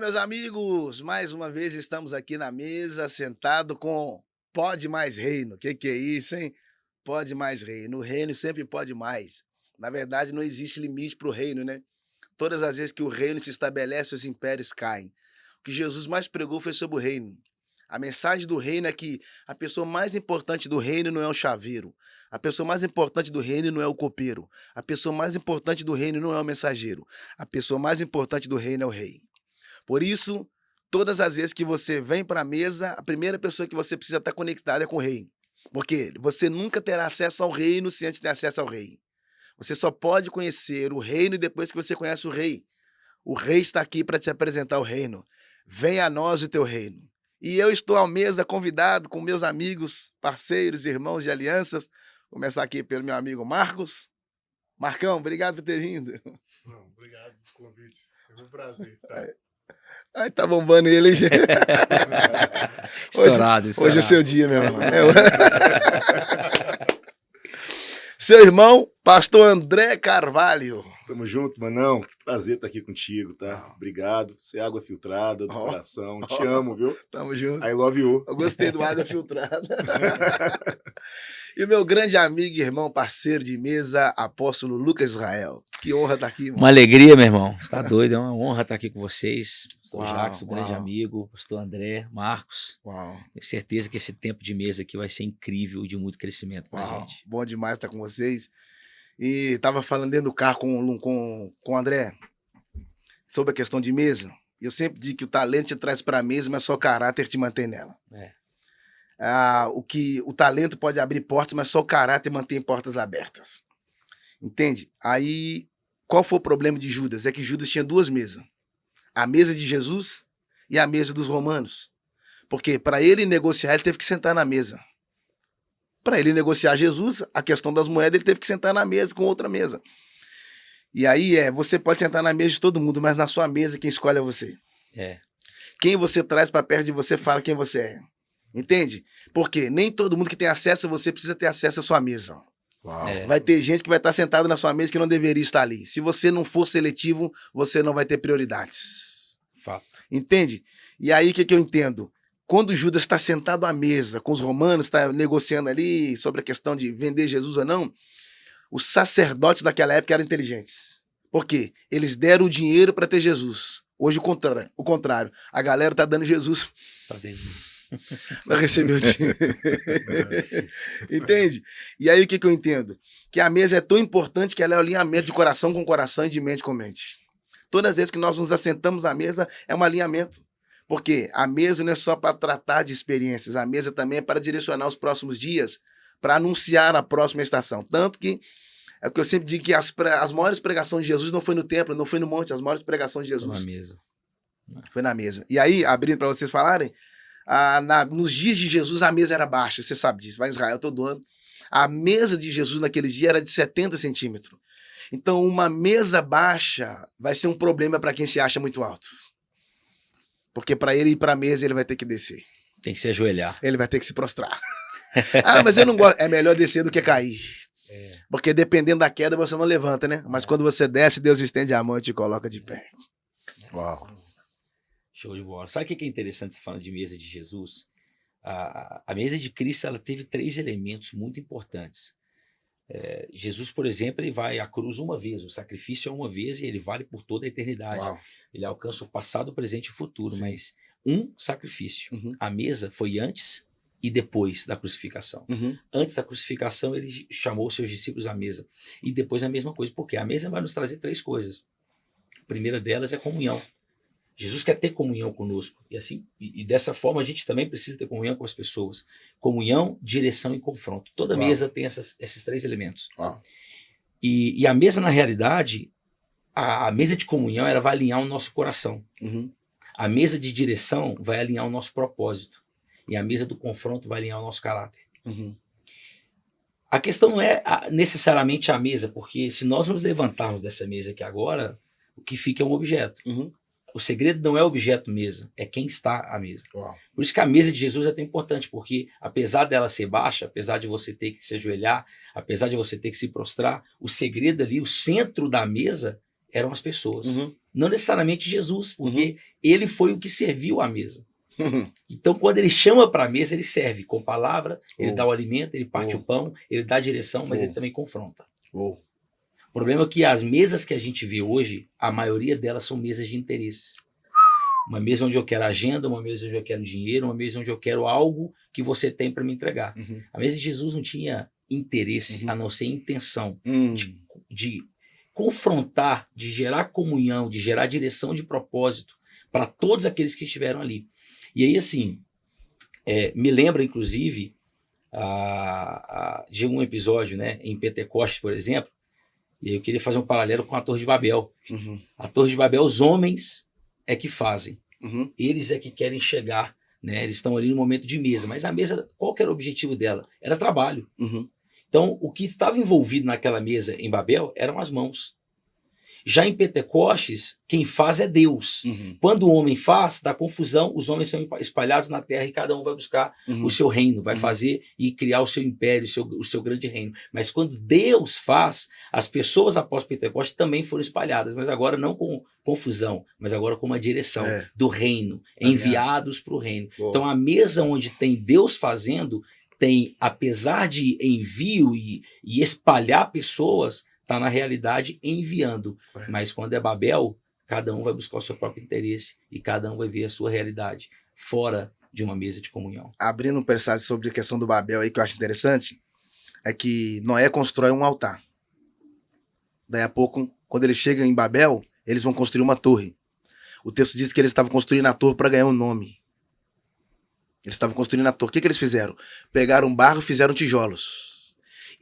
Meus amigos, mais uma vez estamos aqui na mesa, sentado com Pode Mais Reino. Que é isso, hein? Pode Mais Reino. O reino sempre pode mais. Na verdade, não existe limite para o reino, né? Todas as vezes que o reino se estabelece, os impérios caem. O que Jesus mais pregou foi sobre o reino. A mensagem do reino é que a pessoa mais importante do reino não é o chaveiro. A pessoa mais importante do reino não é o copeiro. A pessoa mais importante do reino não é o mensageiro. A pessoa mais importante do reino é o rei. Por isso, todas as vezes que você vem para a mesa, a primeira pessoa que você precisa estar conectada é com o rei. Porque você nunca terá acesso ao reino se antes ter acesso ao rei. Você só pode conhecer o reino depois que você conhece o rei. O rei está aqui para te apresentar o reino. Venha a nós o teu reino. E eu estou à mesa convidado com meus amigos, parceiros, irmãos de alianças. Vou começar aqui pelo meu amigo Marcos. Marcão, obrigado por ter vindo. Não, obrigado pelo convite. É um prazer estar. Ai, tá bombando ele, hein, gente? Estourado. Hoje é seu dia, meu irmão. Seu irmão, pastor André Carvalho. Tamo junto, Manão. Que prazer estar aqui contigo, tá? Obrigado. Você é água filtrada do coração. Te amo, viu? Tamo junto. I love you. Eu gostei do água filtrada. E o meu grande amigo, irmão, parceiro de mesa, apóstolo Lucas Israel. Que honra estar aqui, irmão. Uma alegria, meu irmão. Tá doido, é uma honra estar aqui com vocês. Pastor Jackson, grande amigo, pastor André, Marcos. Uau. Tenho certeza que esse tempo de mesa aqui vai ser incrível e de muito crescimento pra gente. Bom demais estar com vocês. E tava falando dentro do carro com o André sobre a questão de mesa. Eu sempre digo que o talento te traz para a mesa, mas só o caráter te mantém nela. O talento pode abrir portas, mas só o caráter mantém portas abertas. Entende? Aí, qual foi o problema de Judas? É que Judas tinha duas mesas. A mesa de Jesus e a mesa dos romanos. Porque para ele negociar, ele teve que sentar na mesa. Para ele negociar Jesus, a questão das moedas, ele teve que sentar na mesa com outra mesa. E aí você pode sentar na mesa de todo mundo, mas na sua mesa quem escolhe é você. Quem você traz para perto de você fala quem você é. Entende? Porque nem todo mundo que tem acesso a você precisa ter acesso à sua mesa. Vai ter gente que vai estar sentado na sua mesa que não deveria estar ali. Se você não for seletivo, você não vai ter prioridades. Fato. Entende? E aí o que eu entendo? Quando Judas está sentado à mesa com os romanos, está negociando ali sobre a questão de vender Jesus ou não, os sacerdotes daquela época eram inteligentes. Por quê? Eles deram o dinheiro para ter Jesus. Hoje o contrário. A galera está dando Jesus para receber o dinheiro. Entende? E aí o que eu entendo? Que a mesa é tão importante que ela é o alinhamento de coração com coração e de mente com mente. Todas as vezes que nós nos assentamos à mesa, é um alinhamento. Porque a mesa não é só para tratar de experiências, a mesa também é para direcionar os próximos dias, para anunciar a próxima estação. Tanto que é o que eu sempre digo que as maiores pregações de Jesus não foi no templo, não foi no monte, as maiores pregações de Jesus. Foi na mesa. Foi na mesa. E aí, abrindo para vocês falarem, nos dias de Jesus a mesa era baixa, você sabe disso, vai em Israel todo ano. A mesa de Jesus naqueles dias era de 70 centímetros. Então uma mesa baixa vai ser um problema para quem se acha muito alto. Porque para ele ir para a mesa ele vai ter que descer. Tem que se ajoelhar. Ele vai ter que se prostrar. Mas eu não gosto. É melhor descer do que cair. Porque dependendo da queda você não levanta, né? Mas quando você desce, Deus estende a mão e te coloca de pé. Uau. Show de bola. Sabe o que é interessante você falando de mesa de Jesus? A mesa de Cristo ela teve 3 elementos muito importantes. Jesus, por exemplo, ele vai à cruz uma vez, o sacrifício é uma vez e ele vale por toda a eternidade. Uau. Ele alcança o passado, o presente e o futuro, mas um sacrifício. A mesa foi antes e depois da crucificação. Antes da crucificação, ele chamou os seus discípulos à mesa. E depois a mesma coisa, porque a mesa vai nos trazer 3 coisas. A primeira delas é comunhão. Jesus quer ter comunhão conosco. E assim, e dessa forma a gente também precisa ter comunhão com as pessoas. Comunhão, direção e confronto. Toda mesa tem esses 3 elementos. E a mesa, na realidade, a mesa de comunhão ela vai alinhar o nosso coração. A mesa de direção vai alinhar o nosso propósito. E a mesa do confronto vai alinhar o nosso caráter. A questão não é necessariamente a mesa, porque se nós nos levantarmos dessa mesa aqui agora, o que fica é um objeto. O segredo não é o objeto mesa, é quem está à mesa. Por isso que a mesa de Jesus é tão importante, porque apesar dela ser baixa, apesar de você ter que se ajoelhar, apesar de você ter que se prostrar, o segredo ali, o centro da mesa eram as pessoas. Não necessariamente Jesus, porque ele foi o que serviu à mesa. Então, quando ele chama para a mesa, ele serve com palavra, ele dá o alimento, ele parte o pão, ele dá a direção, mas ele também confronta. O problema é que as mesas que a gente vê hoje, a maioria delas são mesas de interesses. Uma mesa onde eu quero agenda, uma mesa onde eu quero dinheiro, uma mesa onde eu quero algo que você tem para me entregar. A mesa de Jesus não tinha interesse, a não ser intenção de confrontar, de gerar comunhão, de gerar direção de propósito para todos aqueles que estiveram ali. E aí, assim, me lembra, inclusive, de um episódio, né, em Pentecostes, por exemplo, e aí eu queria fazer um paralelo com a Torre de Babel. A Torre de Babel, os homens é que fazem. Eles é que querem chegar, né, eles estão ali no momento de mesa, mas a mesa, qual que era o objetivo dela? Era trabalho. Então, o que estava envolvido naquela mesa em Babel eram as mãos. Já em Pentecostes, quem faz é Deus. Quando o homem faz, dá confusão, os homens são espalhados na terra e cada um vai buscar o seu reino, vai fazer e criar o seu império, o seu grande reino. Mas quando Deus faz, as pessoas após Pentecostes também foram espalhadas, mas agora não com confusão, mas agora com uma direção do reino, enviados para o reino. Então a mesa onde tem Deus fazendo, tem, apesar de envio e espalhar pessoas, está na realidade enviando. Mas quando é Babel, cada um vai buscar o seu próprio interesse e cada um vai ver a sua realidade fora de uma mesa de comunhão. Abrindo um passagem sobre a questão do Babel aí, que eu acho interessante, é que Noé constrói um altar. Daí a pouco, quando eles chegam em Babel, eles vão construir uma torre. O texto diz que eles estavam construindo a torre para ganhar um nome. Eles estavam construindo a torre. O que eles fizeram? Pegaram barro e fizeram tijolos.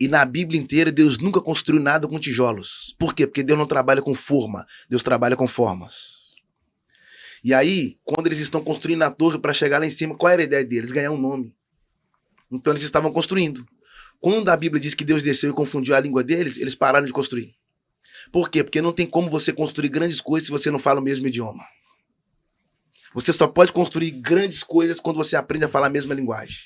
E na Bíblia inteira, Deus nunca construiu nada com tijolos. Por quê? Porque Deus não trabalha com forma. Deus trabalha com formas. E aí, quando eles estão construindo a torre para chegar lá em cima, qual era a ideia deles? Ganhar um nome. Então eles estavam construindo. Quando a Bíblia diz que Deus desceu e confundiu a língua deles, eles pararam de construir. Por quê? Porque não tem como você construir grandes coisas se você não fala o mesmo idioma. Você só pode construir grandes coisas quando você aprende a falar a mesma linguagem.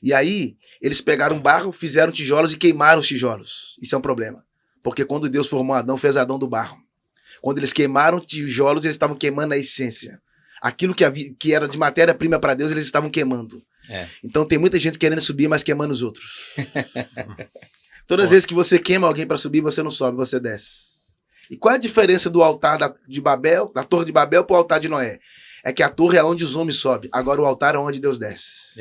E aí, eles pegaram barro, fizeram tijolos e queimaram os tijolos. Isso é um problema. Porque quando Deus formou Adão, fez Adão do barro. Quando eles queimaram tijolos, eles estavam queimando a essência. Aquilo que era de matéria-prima para Deus, eles estavam queimando. Então tem muita gente querendo subir, mas queimando os outros. Todas as vezes que você queima alguém para subir, você não sobe, você desce. E qual é a diferença do altar de Babel, da Torre de Babel, para o altar de Noé? É que a torre é onde os homens sobem, agora o altar é onde Deus desce.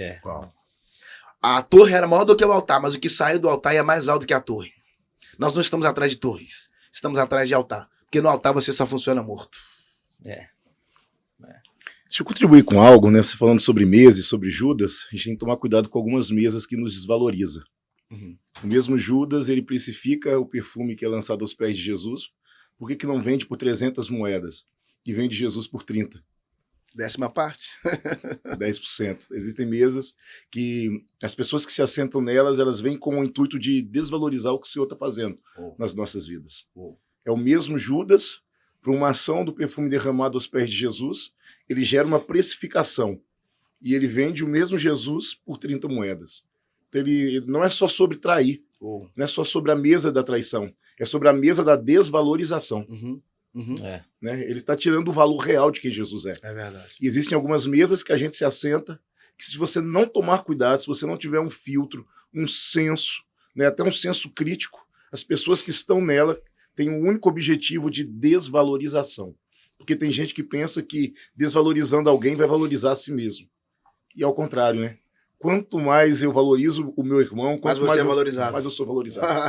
A torre era maior do que o altar, mas o que saiu do altar é mais alto que a torre. Nós não estamos atrás de torres, estamos atrás de altar. Porque no altar você só funciona morto. Deixa eu contribuir com algo, né? Você falando sobre mesa e sobre Judas, a gente tem que tomar cuidado com algumas mesas que nos desvaloriza. O mesmo Judas, ele precifica o perfume que é lançado aos pés de Jesus. Por que não vende por 300 moedas e vende Jesus por 30? 10ª parte. 10%. Existem mesas que as pessoas que se assentam nelas, elas vêm com o intuito de desvalorizar o que o Senhor está fazendo nas nossas vidas. É o mesmo Judas, para uma ação do perfume derramado aos pés de Jesus, ele gera uma precificação. E ele vende o mesmo Jesus por 30 moedas. Então ele não é só sobre trair, não é só sobre a mesa da traição, é sobre a mesa da desvalorização. Né? Ele está tirando o valor real de quem Jesus é. É verdade. E existem algumas mesas que a gente se assenta, que se você não tomar cuidado, se você não tiver um filtro, um senso, né, até um senso crítico, as pessoas que estão nela têm um único objetivo de desvalorização. Porque tem gente que pensa que desvalorizando alguém vai valorizar a si mesmo. E ao contrário, né? Quanto mais eu valorizo o meu irmão, quanto mais eu sou valorizado.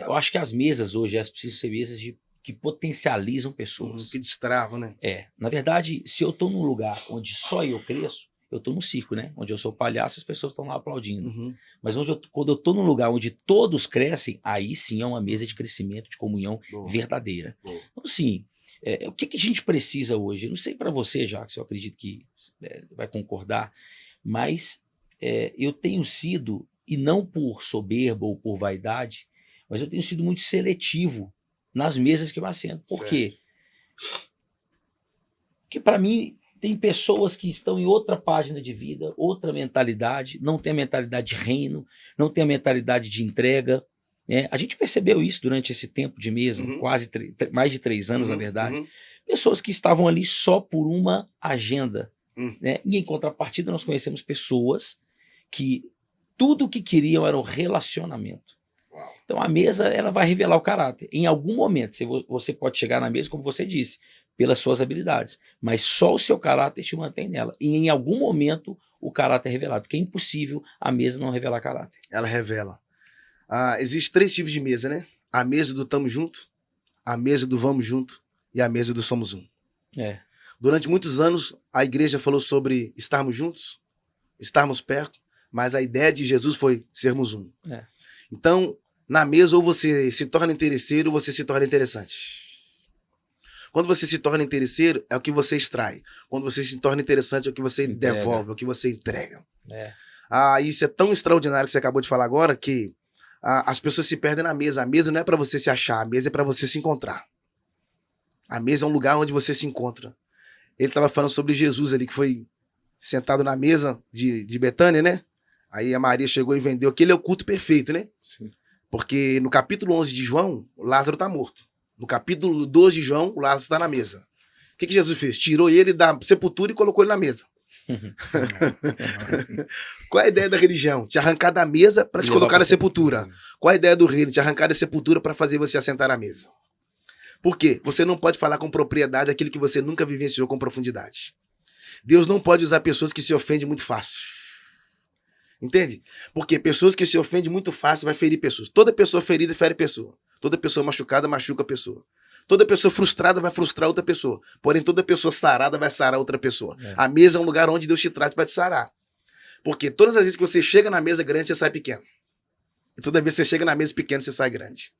Eu acho que as mesas hoje, elas precisam ser mesas que potencializam pessoas. Que destravam, né? Na verdade, se eu estou num lugar onde só eu cresço, eu estou no circo, né? Onde eu sou palhaço, as pessoas estão lá aplaudindo. Mas quando eu estou num lugar onde todos crescem, aí sim é uma mesa de crescimento, de comunhão verdadeira. Então, assim, o que a gente precisa hoje? Eu não sei para você, Jacques, eu acredito que vai concordar, mas eu tenho sido, e não por soberba ou por vaidade, mas eu tenho sido muito seletivo nas mesas que eu assento. Por quê? Porque para mim tem pessoas que estão em outra página de vida, outra mentalidade, não tem a mentalidade de reino, não tem a mentalidade de entrega. A gente percebeu isso durante esse tempo de mesa, quase mais de 3 anos, na verdade. pessoas que estavam ali só por uma agenda. Né? E em contrapartida, nós conhecemos pessoas que tudo o que queriam era o relacionamento. Uau. Então a mesa ela vai revelar o caráter. Em algum momento, você pode chegar na mesa, como você disse, pelas suas habilidades, mas só o seu caráter te mantém nela. E em algum momento o caráter é revelado, porque é impossível a mesa não revelar caráter. Ela revela. Existem 3 tipos de mesa, né? A mesa do tamo junto, a mesa do vamos junto e a mesa do somos um. Durante muitos anos, a igreja falou sobre estarmos juntos, estarmos perto, mas a ideia de Jesus foi sermos um. Então, na mesa, ou você se torna interesseiro ou você se torna interessante. Quando você se torna interesseiro, é o que você extrai. Quando você se torna interessante, é o que você devolve, é o que você entrega. Isso é tão extraordinário que você acabou de falar agora, que as pessoas se perdem na mesa. A mesa não é para você se achar, a mesa é para você se encontrar. A mesa é um lugar onde você se encontra. Ele estava falando sobre Jesus ali, que foi sentado na mesa de Betânia, né? Aí a Maria chegou e vendeu. Aquele é o culto perfeito, né? Sim. Porque no capítulo 11 de João, Lázaro está morto. No capítulo 12 de João, o Lázaro está na mesa. O que Jesus fez? Tirou ele da sepultura e colocou ele na mesa. Qual é a ideia da religião? Te arrancar da mesa para te colocar na sepultura. Qual é a ideia do reino? Te arrancar da sepultura para fazer você assentar na mesa. Por quê? Você não pode falar com propriedade aquilo que você nunca vivenciou com profundidade. Deus não pode usar pessoas que se ofendem muito fácil. Entende? Porque pessoas que se ofendem muito fácil vai ferir pessoas. Toda pessoa ferida fere pessoa. Toda pessoa machucada machuca a pessoa. Toda pessoa frustrada vai frustrar outra pessoa. Porém, toda pessoa sarada vai sarar outra pessoa. A mesa é um lugar onde Deus te traz para te sarar. Porque todas as vezes que você chega na mesa grande, você sai pequeno. E toda vez que você chega na mesa pequena, você sai grande.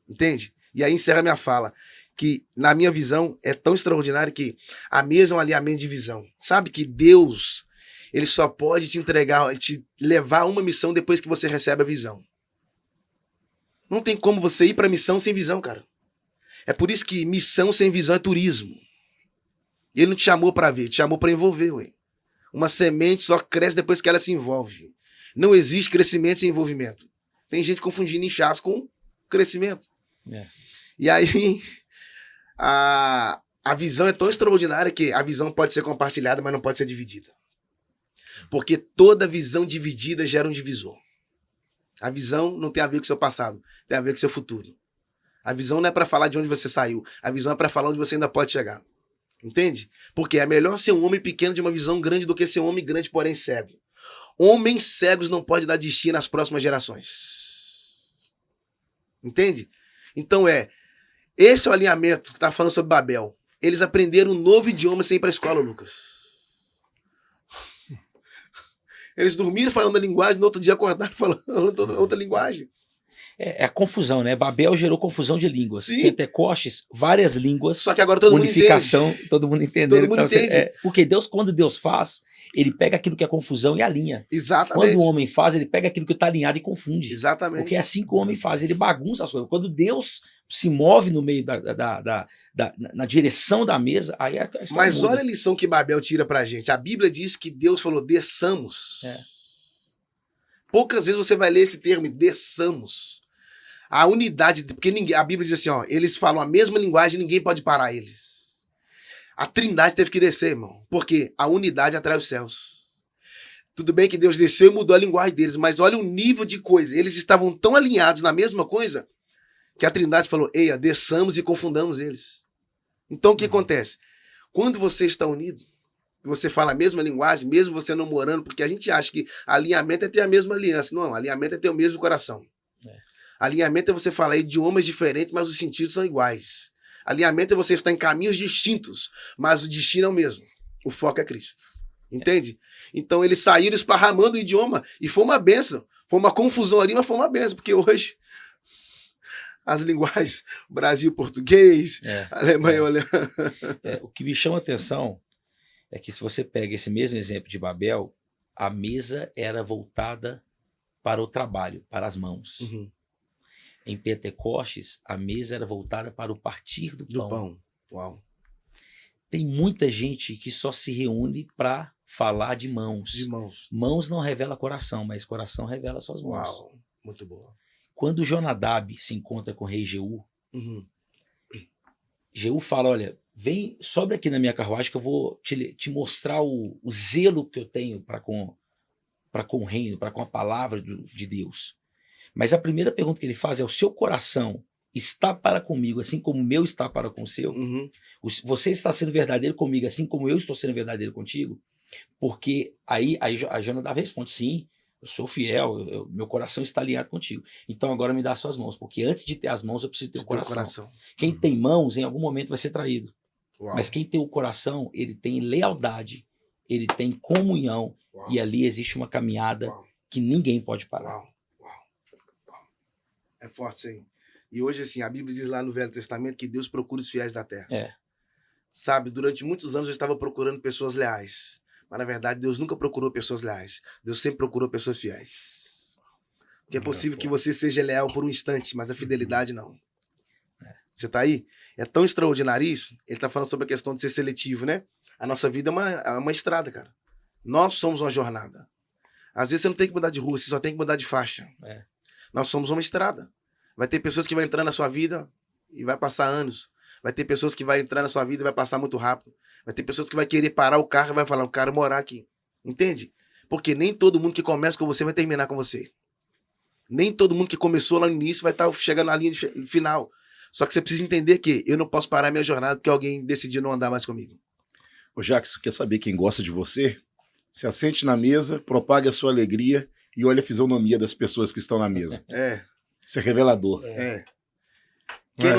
Entende? E aí encerra minha fala. Que, na minha visão, é tão extraordinário que a mesa é um alinhamento de visão. Sabe que Deus, ele só pode te entregar, te levar a uma missão depois que você recebe a visão. Não tem como você ir para a missão sem visão, cara. É por isso que missão sem visão é turismo. Ele não te chamou para ver, te chamou para envolver, ué. Uma semente só cresce depois que ela se envolve. Não existe crescimento sem envolvimento. Tem gente confundindo inchaço com crescimento. E aí, a visão é tão extraordinária que a visão pode ser compartilhada, mas não pode ser dividida. Porque toda visão dividida gera um divisor. A visão não tem a ver com o seu passado, tem a ver com o seu futuro. A visão não é para falar de onde você saiu, a visão é para falar onde você ainda pode chegar. Entende? Porque é melhor ser um homem pequeno de uma visão grande do que ser um homem grande, porém cego. Homens cegos não podem dar destino às próximas gerações. Entende? Então esse é o alinhamento que está falando sobre Babel. Eles aprenderam um novo idioma sem ir para a escola, Lucas. Eles dormiram falando a linguagem, no outro dia acordaram falando outra linguagem. É a confusão, né? Babel gerou confusão de línguas. Sim. Pentecostes, várias línguas. Só que agora todo unificação, mundo entende. todo mundo entendendo. Todo mundo entende. Porque Deus, quando Deus faz, ele pega aquilo que é confusão e alinha. Exatamente. Quando o homem faz, ele pega aquilo que está alinhado e confunde. Exatamente. Porque é assim que o homem faz, ele bagunça as coisas. Quando Deus se move no meio na direção da mesa, aí a história Mas muda. olha a lição que Babel tira pra gente. A Bíblia diz que Deus falou, desçamos. Poucas vezes você vai ler esse termo, desçamos. A unidade, porque a Bíblia diz assim, ó, eles falam a mesma linguagem, ninguém pode parar eles. A Trindade teve que descer, irmão, porque a unidade atrai os céus. Tudo bem que Deus desceu e mudou a linguagem deles, mas olha o nível de coisa. Eles estavam tão alinhados na mesma coisa que a Trindade falou, eia, desçamos e confundamos eles. Então o que acontece? Quando você está unido, você fala a mesma linguagem, mesmo você não morando, porque a gente acha que alinhamento é ter a mesma aliança. Não, alinhamento é ter o mesmo coração. Alinhamento é você falar idiomas diferentes, mas os sentidos são iguais. Alinhamento é você estar em caminhos distintos, mas o destino é o mesmo. O foco é Cristo. Entende? Então eles saíram esparramando o idioma e foi uma bênção. Foi uma confusão ali, mas foi uma bênção, porque hoje as linguagens, Brasil, português, Alemanha, o que me chama a atenção é que se você pega esse mesmo exemplo de Babel, a mesa era voltada para o trabalho, para as mãos. Em Pentecostes, a mesa era voltada para o partir do pão. Uau. Tem muita gente que só se reúne para falar de mãos. De mãos. Mãos não revela coração, mas coração revela suas mãos. Uau, muito boa. Quando Jonadab se encontra com o rei Jeú, Jeú fala, olha, sobe aqui na minha carruagem que eu vou te mostrar o zelo que eu tenho para com o reino, para com a palavra de Deus. Mas a primeira pergunta que ele faz é: o seu coração está para comigo, assim como o meu está para com o seu? Você está sendo verdadeiro comigo, assim como eu estou sendo verdadeiro contigo? Porque aí a Jonadab responde: sim, eu sou fiel, meu coração está alinhado contigo. Então agora me dá as suas mãos, porque antes de ter as mãos eu preciso ter o coração. Quem tem mãos, em algum momento vai ser traído. Uau. Mas quem tem o coração, ele tem lealdade, ele tem comunhão, e ali existe uma caminhada que ninguém pode parar. É forte isso aí. E hoje, assim, a Bíblia diz lá no Velho Testamento que Deus procura os fiéis da terra. Sabe, durante muitos anos eu estava procurando pessoas leais. Mas, na verdade, Deus nunca procurou pessoas leais. Deus sempre procurou pessoas fiéis. Porque é possível que você seja leal por um instante, mas a fidelidade não. Você tá aí? É tão extraordinário isso. Ele tá falando sobre a questão de ser seletivo, né? A nossa vida é uma estrada, cara. Nós somos uma jornada. Às vezes você não tem que mudar de rua, você só tem que mudar de faixa. Nós somos uma estrada. Vai ter pessoas que vão entrar na sua vida e vai passar anos. Vai ter pessoas que vão entrar na sua vida e vai passar muito rápido. Vai ter pessoas que vai querer parar o carro e vai falar: eu quero morar aqui. Entende? Porque nem todo mundo que começa com você vai terminar com você. Nem todo mundo que começou lá no início vai estar chegando na linha final. Só que você precisa entender que eu não posso parar minha jornada porque alguém decidiu não andar mais comigo. Ô Jackson, quer saber quem gosta de você? Se assente na mesa, propague a sua alegria e olhe a fisionomia das pessoas que estão na mesa. Isso é revelador. Quem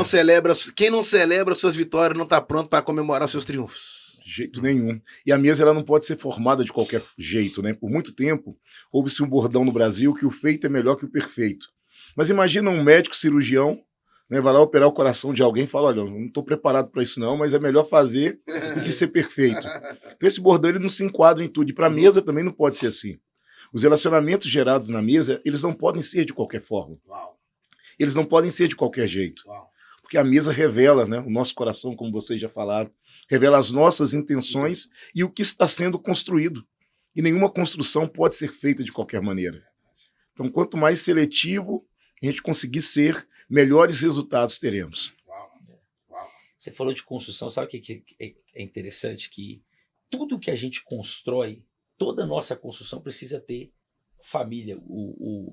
não celebra suas vitórias não está pronto para comemorar os seus triunfos. De jeito nenhum. E a mesa ela não pode ser formada de qualquer jeito, né? Por muito tempo, houve-se um bordão no Brasil que o feito é melhor que o perfeito. Mas imagina um médico cirurgião, né, vai lá operar o coração de alguém e fala: olha, eu não estou preparado para isso não, mas é melhor fazer do que ser perfeito. Então esse bordão ele não se enquadra em tudo. E para a mesa também não pode ser assim. Os relacionamentos gerados na mesa, eles não podem ser de qualquer forma. Eles não podem ser de qualquer jeito. Porque a mesa revela, né, o nosso coração, como vocês já falaram, revela as nossas intenções e o que está sendo construído. E nenhuma construção pode ser feita de qualquer maneira. Então, quanto mais seletivo a gente conseguir ser, melhores resultados teremos. Você falou de construção, sabe o que é interessante? Que tudo que a gente constrói, toda a nossa construção precisa ter família, o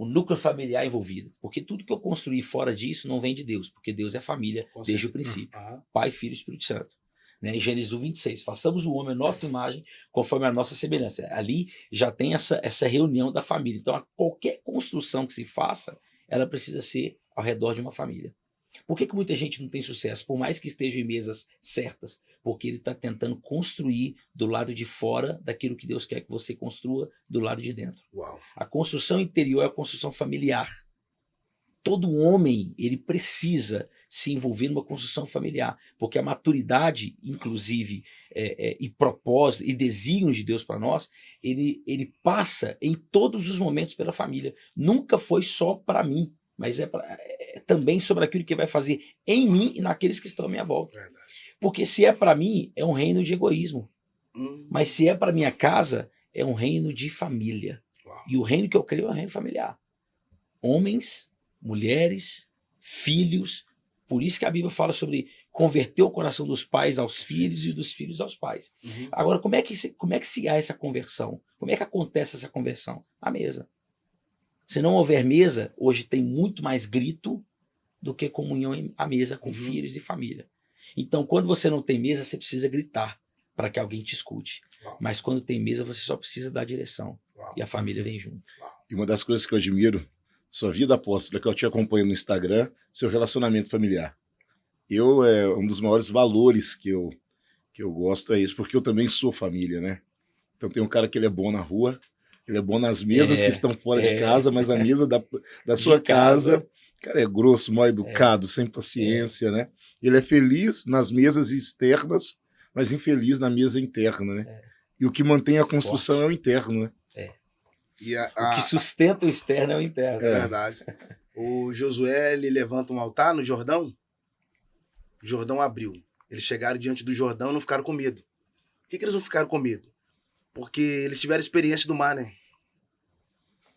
núcleo familiar envolvido. Porque tudo que eu construí fora disso não vem de Deus, porque Deus é família desde o princípio. Pai, Filho e Espírito Santo. Né? Em Gênesis 1:26, façamos o homem a nossa imagem conforme a nossa semelhança. Ali já tem essa reunião da família. Então, qualquer construção que se faça, ela precisa ser ao redor de uma família. Por que muita gente não tem sucesso? Por mais que estejam em mesas certas, porque ele está tentando construir do lado de fora daquilo que Deus quer que você construa do lado de dentro. A construção interior é a construção familiar. Todo homem, ele precisa se envolver numa construção familiar, porque a maturidade, inclusive, e propósito, e desígnios de Deus para nós, ele passa em todos os momentos pela família. Nunca foi só para mim, mas é também sobre aquilo que vai fazer em mim e naqueles que estão à minha volta. Porque se é para mim, é um reino de egoísmo. Mas se é para minha casa, é um reino de família. E o reino que eu creio é um reino familiar. Homens, mulheres, filhos. Por isso que a Bíblia fala sobre converter o coração dos pais aos filhos e dos filhos aos pais. Agora, como é que se há essa conversão? Como é que acontece essa conversão? À mesa. Se não houver mesa, hoje tem muito mais grito do que comunhão à mesa com filhos e família. Então, quando você não tem mesa, você precisa gritar para que alguém te escute. Mas quando tem mesa, você só precisa dar direção. E a família vem junto. E uma das coisas que eu admiro, sua vida apóstola, que eu te acompanho no Instagram, seu relacionamento familiar. Um dos maiores valores que eu gosto é isso, porque eu também sou família, né? Então tem um cara que ele é bom na rua, ele é bom nas mesas que estão fora de casa, mas a mesa da sua casa, cara, é grosso, mal educado, sem paciência, né? Ele é feliz nas mesas externas, mas infeliz na mesa interna, né? E o que mantém a construção é o interno, né? O que sustenta o externo é o interno. É verdade. O Josué, ele levanta um altar no Jordão, o Jordão abriu. Eles chegaram diante do Jordão e não ficaram com medo. Por que eles não ficaram com medo? Porque eles tiveram experiência do mar, né?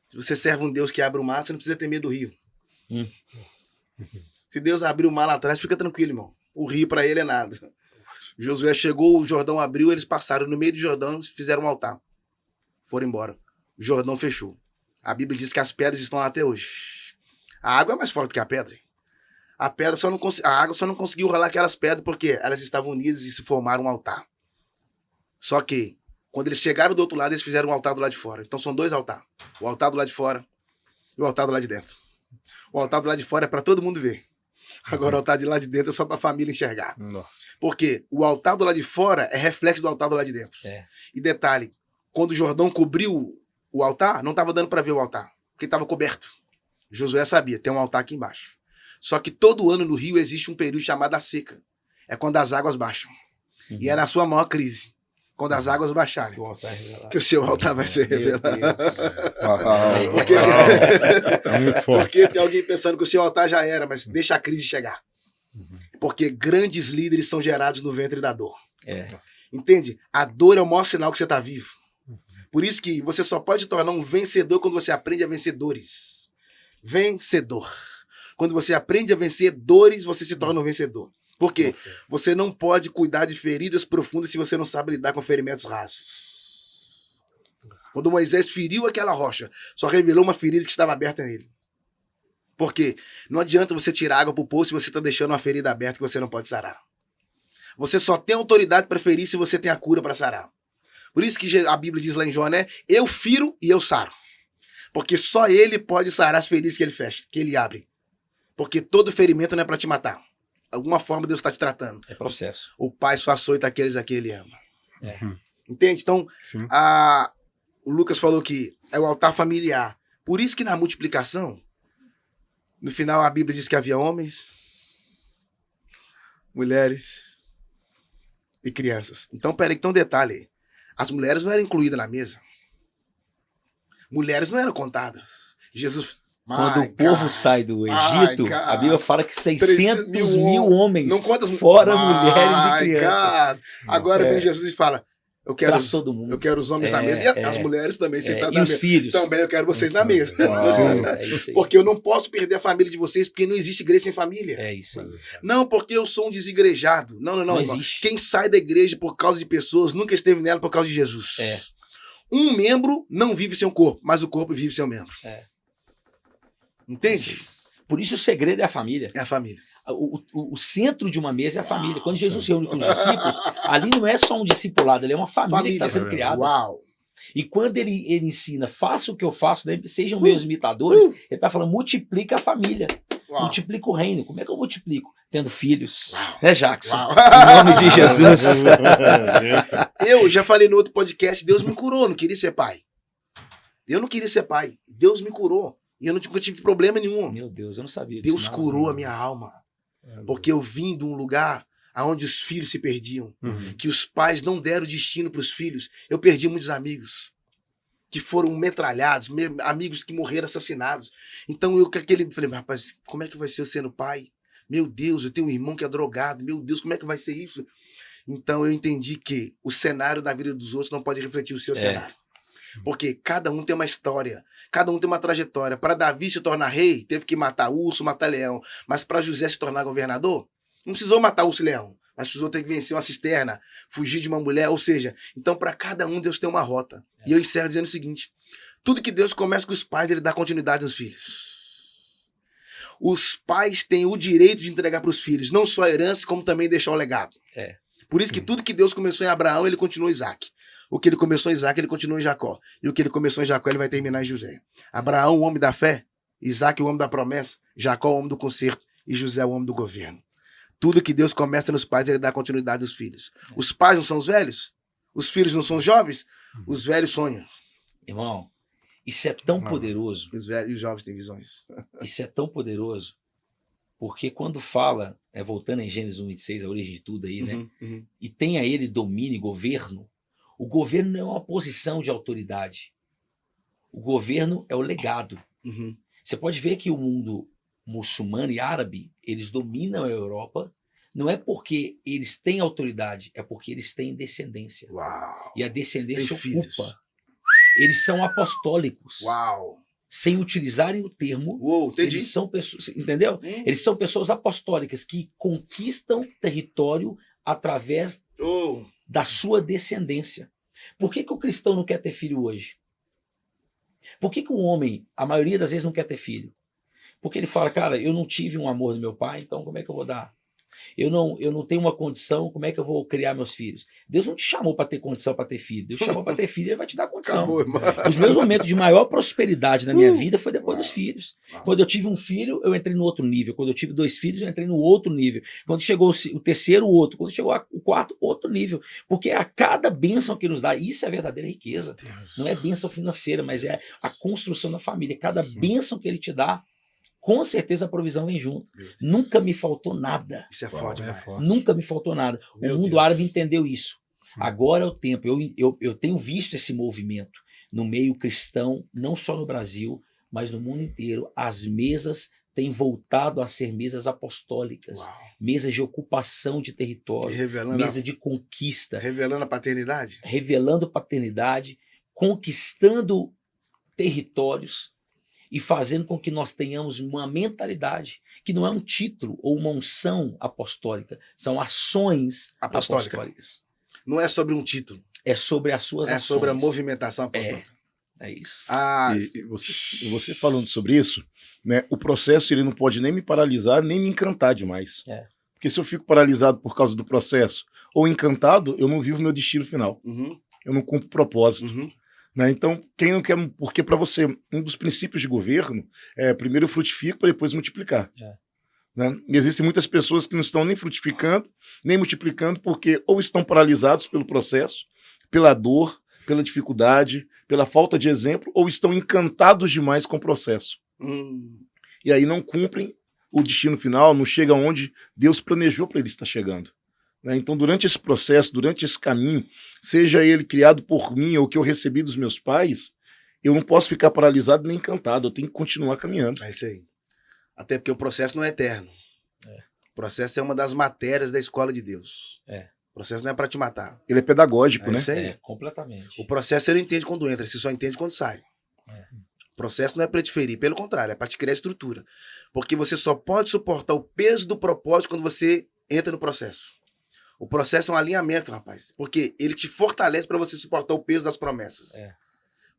Se você serve um Deus que abre o mar, você não precisa ter medo do rio. Se Deus abrir o mar lá atrás, fica tranquilo, irmão. O rio para ele é nada. Josué chegou, o Jordão abriu, eles passaram no meio do Jordão, fizeram um altar. Foram embora. O Jordão fechou. A Bíblia diz que as pedras estão lá até hoje. A água é mais forte que a pedra. A água só não conseguiu rolar aquelas pedras porque elas estavam unidas e se formaram um altar. Só que, quando eles chegaram do outro lado, eles fizeram um altar do lado de fora. Então são 2 altares. O altar do lado de fora e o altar do lado de dentro. O altar do lado de fora é para todo mundo ver. Agora o altar de lá de dentro é só para a família enxergar. Nossa. Porque o altar do lado de fora é reflexo do altar do lado de dentro. E detalhe, quando o Jordão cobriu o altar, não estava dando para ver o altar, porque estava coberto. Josué sabia, tem um altar aqui embaixo. Só que todo ano no rio existe um período chamado a seca. É quando as águas baixam. E é na sua maior crise. Quando as águas baixarem. Que o seu altar vai ser revelado. Porque tem alguém pensando que o seu altar já era, mas deixa a crise chegar. Porque grandes líderes são gerados no ventre da dor. Entende? A dor é o maior sinal que você está vivo. Por isso que você só pode tornar um vencedor quando você aprende a vencer dores. Vencedor. Quando você aprende a vencer dores, você se torna um vencedor. Por quê? Você não pode cuidar de feridas profundas se você não sabe lidar com ferimentos rasos. Quando Moisés feriu aquela rocha, só revelou uma ferida que estava aberta nele. Por quê? Não adianta você tirar água para o poço se você está deixando uma ferida aberta que você não pode sarar. Você só tem autoridade para ferir se você tem a cura para sarar. Por isso que a Bíblia diz lá em Jó, né? Eu firo e eu saro. Porque só ele pode sarar as feridas que ele fecha, que ele abre. Porque todo ferimento não é para te matar. Alguma forma Deus está te tratando. É processo. O Pai só açoita aqueles a quem ele ama. É. Entende? Então, o Lucas falou que é o altar familiar. Por isso que na multiplicação, no final a Bíblia diz que havia homens, mulheres e crianças. Então, peraí, que tem um detalhe aí. As mulheres não eram incluídas na mesa. Mulheres não eram contadas. Jesus... Quando o povo sai do Egito, a Bíblia fala que 600 mil homens, fora mulheres e crianças. Agora vem Jesus e fala, eu quero os homens na mesa. E as mulheres também sentadas na mesa. E os filhos. Também eu quero vocês na mesa. Porque eu não posso perder a família de vocês, porque não existe igreja sem família. É isso aí. Não, porque eu sou um desigrejado. Não, irmão. Existe. Quem sai da igreja por causa de pessoas, nunca esteve nela por causa de Jesus. Um membro não vive sem o corpo, mas o corpo vive sem o membro. Entende? Por isso o segredo é a família. É a família. O centro de uma mesa é a família. Quando Jesus se reúne com os discípulos, ali não é só um discipulado, ali é uma família que está sendo criada. Uau. E quando ele ensina, faça o que eu faço, sejam meus imitadores, ele está falando, multiplica a família. Multiplica o reino. Como é que eu multiplico? Tendo filhos. Né, Jackson? Em nome de Jesus. Eu já falei no outro podcast, Deus me curou, não queria ser pai. Eu não queria ser pai. Deus me curou. E eu nunca tive problema nenhum. Meu Deus, eu não sabia disso. Deus curou a minha alma. Porque eu vim de um lugar onde os filhos se perdiam. Que os pais não deram destino para os filhos. Eu perdi muitos amigos que foram metralhados, amigos que morreram assassinados. Então eu falei, rapaz, como é que vai ser eu sendo pai? Meu Deus, eu tenho um irmão que é drogado. Meu Deus, como é que vai ser isso? Então eu entendi que o cenário da vida dos outros não pode refletir o seu cenário. Porque cada um tem uma história, cada um tem uma trajetória. Para Davi se tornar rei, teve que matar urso, matar leão. Mas para José se tornar governador, não precisou matar urso e leão, mas precisou ter que vencer uma cisterna, fugir de uma mulher. Ou seja, então para cada um Deus tem uma rota. E eu encerro dizendo o seguinte, tudo que Deus começa com os pais, ele dá continuidade aos filhos. Os pais têm o direito de entregar para os filhos, não só a herança, como também deixar o legado. Por isso que tudo que Deus começou em Abraão, ele continuou em Isaac. O que ele começou em Isaac, ele continua em Jacó. E o que ele começou em Jacó, ele vai terminar em José. Abraão, o homem da fé. Isaac, o homem da promessa. Jacó, o homem do conserto. E José, o homem do governo. Tudo que Deus começa nos pais, ele dá continuidade aos filhos. Os pais não são os velhos? Os filhos não são os jovens? Os velhos sonham. Irmão, isso é tão poderoso. Os velhos e os jovens têm visões. Isso é tão poderoso. Porque quando fala, voltando em Gênesis 1:26, a origem de tudo aí, né? E tem a ele domínio e governo. O governo não é uma posição de autoridade. O governo é o legado. Você pode ver que o mundo muçulmano e árabe, eles dominam a Europa, não é porque eles têm autoridade, é porque eles têm descendência. Uau. E a descendência ocupa. Eles são apostólicos. Uau. sem utilizarem o termo. Uou, entendi. Eles são pessoas, entendeu? Eles são pessoas apostólicas que conquistam território através da sua descendência. Por que o cristão não quer ter filho hoje? Por que o homem, a maioria das vezes, não quer ter filho? Porque ele fala, cara, eu não tive um amor do meu pai, então como é que eu vou dar? Eu não tenho uma condição, como é que eu vou criar meus filhos? Deus não te chamou para ter condição para ter filho. Deus te chamou para ter filho e ele vai te dar condição. Acabou, Os meus momentos de maior prosperidade na minha vida foi depois dos filhos. Quando eu tive um filho, eu entrei no outro nível. Quando eu tive 2 filhos, eu entrei no outro nível. Quando chegou o terceiro, outro. Quando chegou o quarto, outro nível. Porque a cada bênção que nos dá, isso é a verdadeira riqueza. Não é bênção financeira, mas é a construção da família. Cada bênção que ele te dá, com certeza a provisão vem junto. Nunca me faltou nada. Isso é forte demais. Nunca me faltou nada. O mundo árabe entendeu isso. Sim. Agora é o tempo. Eu tenho visto esse movimento no meio cristão, não só no Brasil, mas no mundo inteiro. As mesas têm voltado a ser mesas apostólicas. Mesas de ocupação de território. Mesa de conquista. Revelando a paternidade? Revelando paternidade, conquistando territórios. E fazendo com que nós tenhamos uma mentalidade que não é um título ou uma unção apostólica, são ações apostólicas. Não é sobre um título. É sobre as suas ações. É sobre a movimentação apostólica. É isso. E você falando sobre isso, né, o processo ele não pode nem me paralisar, nem me encantar demais. Porque se eu fico paralisado por causa do processo ou encantado, eu não vivo meu destino final. Eu não cumpro o propósito. Né? Então, quem não quer... Porque para você, um dos princípios de governo é primeiro frutificar para depois multiplicar. Né? E existem muitas pessoas que não estão nem frutificando, nem multiplicando, porque ou estão paralisados pelo processo, pela dor, pela dificuldade, pela falta de exemplo, ou estão encantados demais com o processo. E aí não cumprem o destino final, não chegam onde Deus planejou para ele estar chegando. Então, durante esse processo, durante esse caminho, seja ele criado por mim ou que eu recebi dos meus pais, eu não posso ficar paralisado nem encantado, eu tenho que continuar caminhando. É isso aí. Até porque o processo não é eterno. O processo é uma das matérias da escola de Deus. O processo não é para te matar. Ele é pedagógico, né? Isso aí. Completamente. O processo você não entende quando entra, você só entende quando sai. O processo não é para te ferir, pelo contrário, é para te criar estrutura. Porque você só pode suportar o peso do propósito quando você entra no processo. O processo é um alinhamento, rapaz, porque ele te fortalece para você suportar o peso das promessas.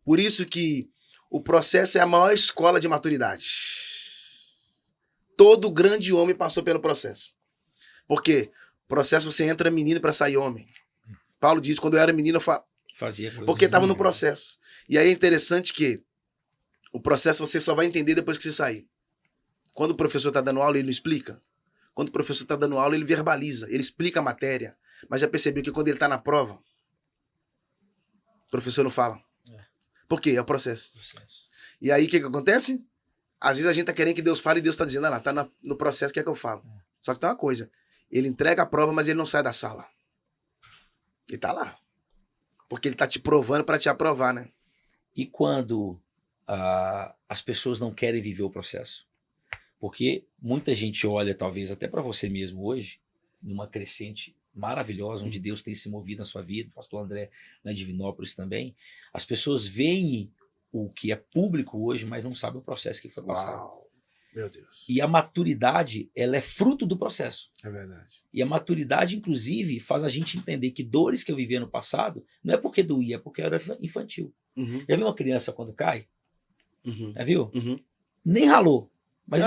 Por isso que o processo é a maior escola de maturidade. Todo grande homem passou pelo processo. Por quê? Processo você entra menino para sair homem. Paulo diz, quando eu era menino eu fazia coisa. Porque estava no processo. E aí é interessante que o processo você só vai entender depois que você sair. Quando o professor está dando aula, ele não explica. Quando o professor está dando aula, ele verbaliza, ele explica a matéria. Mas já percebeu que quando ele está na prova, o professor não fala. Por quê? É o processo. E aí o que acontece? Às vezes a gente está querendo que Deus fale e Deus está dizendo, está no processo, que é que eu falo? Só que tem uma coisa, ele entrega a prova, mas ele não sai da sala. Ele está lá. Porque ele está te provando para te aprovar, né? E quando as pessoas não querem viver o processo? Porque muita gente olha, talvez até para você mesmo hoje, numa crescente maravilhosa, onde Deus tem se movido na sua vida, o pastor André na Divinópolis também. As pessoas veem o que é público hoje, mas não sabem o processo que foi passado. Meu Deus. E a maturidade, ela é fruto do processo. É verdade. E a maturidade, inclusive, faz a gente entender que dores que eu vivia no passado, não é porque doía, é porque eu era infantil. Já viu uma criança quando cai? Já viu? Nem ralou. Mas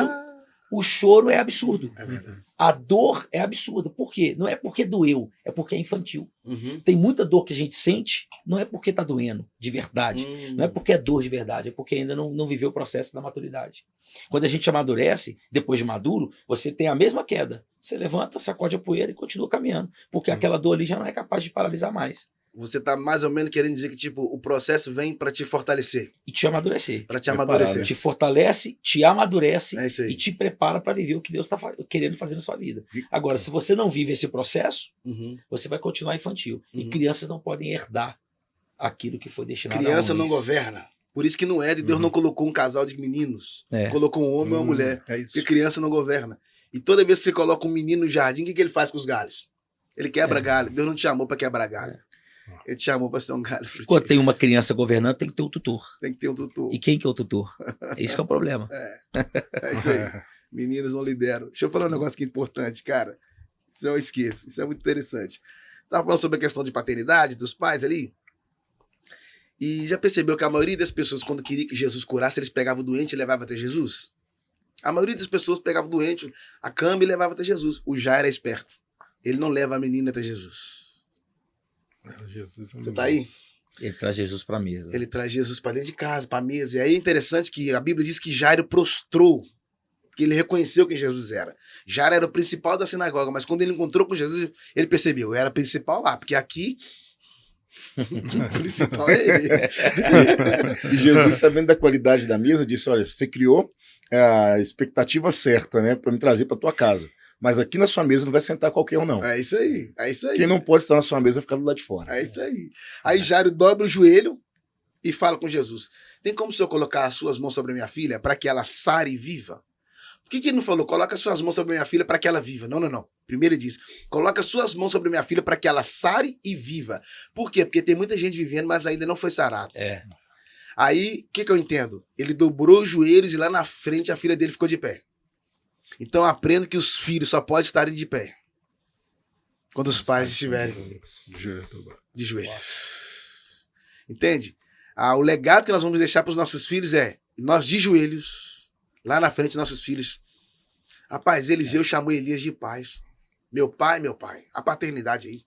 o choro é absurdo. É verdade. A dor é absurda. Por quê? Não é porque doeu, é porque é infantil. Tem muita dor que a gente sente, não é porque está doendo de verdade. Não é porque é dor de verdade, é porque ainda não viveu o processo da maturidade. Quando a gente amadurece, depois de maduro, você tem a mesma queda. Você levanta, sacode a poeira e continua caminhando. Porque aquela dor ali já não é capaz de paralisar mais. Você tá mais ou menos querendo dizer que, tipo, o processo vem para te fortalecer. E te amadurecer. Para te amadurecer. Te fortalece, te amadurece e te prepara para viver o que Deus está querendo fazer na sua vida. Agora, se você não vive esse processo, você vai continuar infantil. E crianças não podem herdar aquilo que foi destinado a homens. Criança não governa. Por isso que no Éden, Deus não colocou um casal de meninos. Colocou um homem e uma mulher. Porque criança não governa. E toda vez que você coloca um menino no jardim, o que ele faz com os galhos? Ele quebra galho. Deus não te chamou para quebrar galho. Ele te chamou para ser um galho frutífero. Quando tem uma criança governando, tem que ter um tutor. Tem que ter um tutor. E quem que é o tutor? Esse que é o problema. É isso aí. Meninos não lideram. Deixa eu falar um negócio que é importante, cara. Isso eu esqueço. Isso é muito interessante. Estava falando sobre a questão de paternidade dos pais ali. E já percebeu que a maioria das pessoas, quando queria que Jesus curasse, eles pegavam o doente e levavam até Jesus? A maioria das pessoas pegava o doente, a cama e levava até Jesus. O Jairo é esperto. Ele não leva a menina até Jesus. Você tá aí? Ele traz Jesus para a mesa. Ele traz Jesus para dentro de casa, para a mesa. E aí é interessante que a Bíblia diz que Jairo prostrou, porque ele reconheceu quem Jesus era. Jairo era o principal da sinagoga, mas quando ele encontrou com Jesus, ele percebeu, eu era principal lá, porque aqui o principal é ele. E Jesus, sabendo da qualidade da mesa, disse, olha, você criou a expectativa certa, né, para me trazer para tua casa. Mas aqui na sua mesa não vai sentar qualquer um, não. É isso aí, é isso aí. Quem não pode estar na sua mesa vai ficar do lado de fora. É isso aí. Aí Jairo dobra o joelho e fala com Jesus, tem como o senhor colocar as suas mãos sobre a minha filha para que ela sare e viva? Por que ele não falou, coloca suas mãos sobre a minha filha para que ela viva? Não, não, não. Primeiro ele diz, coloca suas mãos sobre a minha filha para que ela sare e viva. Por quê? Porque tem muita gente vivendo, mas ainda não foi sarado. Aí, o que eu entendo? Ele dobrou os joelhos e lá na frente a filha dele ficou de pé. Então aprendo que os filhos só podem estarem de pé quando os pais estiverem de joelhos. Entende? O legado que nós vamos deixar para os nossos filhos é nós de joelhos, lá na frente nossos filhos. Rapaz, Eliseu chamou Elias de pai. Meu pai. A paternidade aí.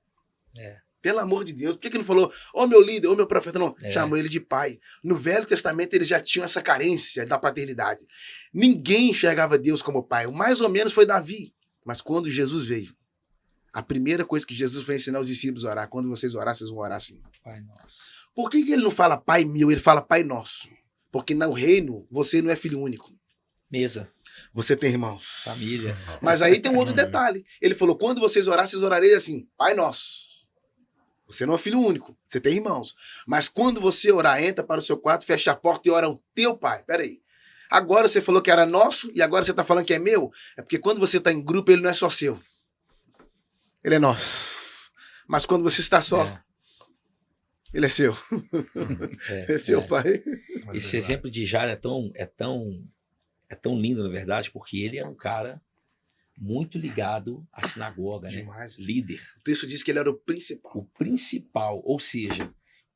Pelo amor de Deus. Por que não falou, meu líder, meu profeta? Não, chamou ele de pai. No Velho Testamento eles já tinham essa carência da paternidade. Ninguém enxergava Deus como pai. O mais ou menos foi Davi. Mas quando Jesus veio, a primeira coisa que Jesus foi ensinar os discípulos a orar, quando vocês orar, vocês vão orar assim. Pai nosso. Por que ele não fala pai meu, ele fala pai nosso? Porque no reino você não é filho único. Mesa. Você tem irmãos. Família. Mas aí tem um outro detalhe. Ele falou, quando vocês orar, vocês orareis assim, pai nosso. Você não é filho único, você tem irmãos. Mas quando você orar, entra para o seu quarto, fecha a porta e ora ao teu pai. Peraí. Agora você falou que era nosso e agora você está falando que é meu? É porque quando você está em grupo, ele não é só seu. Ele é nosso. Mas quando você está só, ele é seu. É seu pai. Esse exemplo de Jairo é tão lindo, na verdade, porque ele era um cara muito ligado à sinagoga, Demais. Né? Líder. O texto diz que ele era o principal. O principal, ou seja,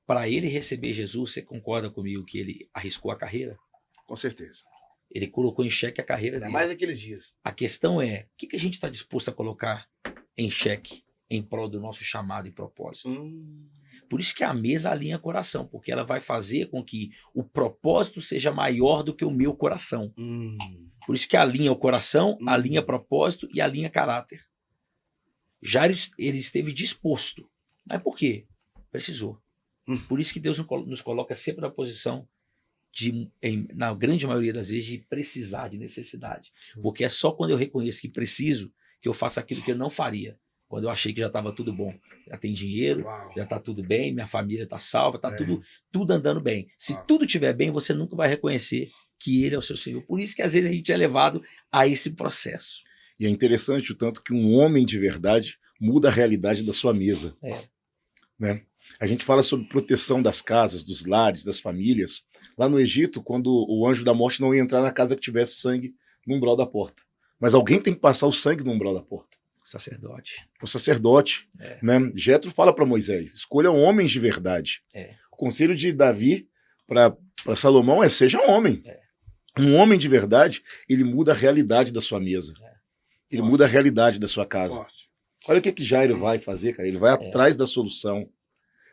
para ele receber Jesus, você concorda comigo que ele arriscou a carreira? Com certeza. Ele colocou em xeque a carreira dele. Mais naqueles dias. A questão é, o que a gente está disposto a colocar em xeque em prol do nosso chamado e propósito? Por isso que a mesa alinha coração, porque ela vai fazer com que o propósito seja maior do que o meu coração. Por isso que alinha o coração, alinha propósito e alinha caráter. Jairo, ele esteve disposto. Mas por quê? Precisou. Por isso que Deus nos coloca sempre na posição na grande maioria das vezes, de precisar, de necessidade. Porque é só quando eu reconheço que preciso que eu faço aquilo que eu não faria. Quando eu achei que já estava tudo bom. Já tem dinheiro, já está tudo bem, minha família está salva, está tudo andando bem. Se tudo estiver bem, você nunca vai reconhecer que ele é o seu Senhor. Por isso que às vezes a gente é levado a esse processo. E é interessante o tanto que um homem de verdade muda a realidade da sua mesa. Né? A gente fala sobre proteção das casas, dos lares, das famílias. Lá no Egito, quando o anjo da morte não ia entrar na casa que tivesse sangue no umbral da porta. Mas alguém tem que passar o sangue no umbral da porta. Sacerdote. O sacerdote. Né? Jetro fala para Moisés, escolha homens de verdade. O conselho de Davi para Salomão é, seja homem. Um homem de verdade, ele muda a realidade da sua mesa. Ele muda a realidade da sua casa. Olha o que Jairo vai fazer, cara. Ele vai atrás da solução.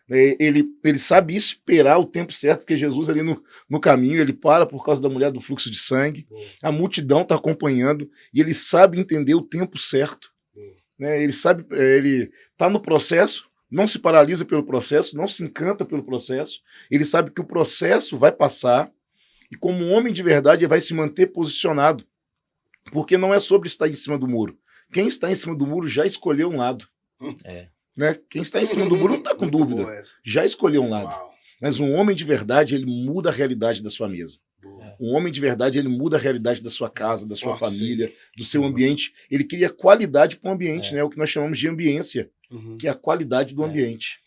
Ele sabe esperar o tempo certo, porque Jesus ali no caminho, ele para por causa da mulher do fluxo de sangue, a multidão está acompanhando, e ele sabe entender o tempo certo. Né? Ele sabe, ele está no processo, não se paralisa pelo processo, não se encanta pelo processo, ele sabe que o processo vai passar, e como um homem de verdade, ele vai se manter posicionado, porque não é sobre estar em cima do muro. Quem está em cima do muro já escolheu um lado. Né? Quem está em cima do muro não está com dúvida. Já escolheu um lado. Mas um homem de verdade, ele muda a realidade da sua mesa. Um homem de verdade, ele muda a realidade da sua casa, da sua família, do seu ambiente. Ele cria qualidade para o ambiente, né? O que nós chamamos de ambiência, que é a qualidade do ambiente.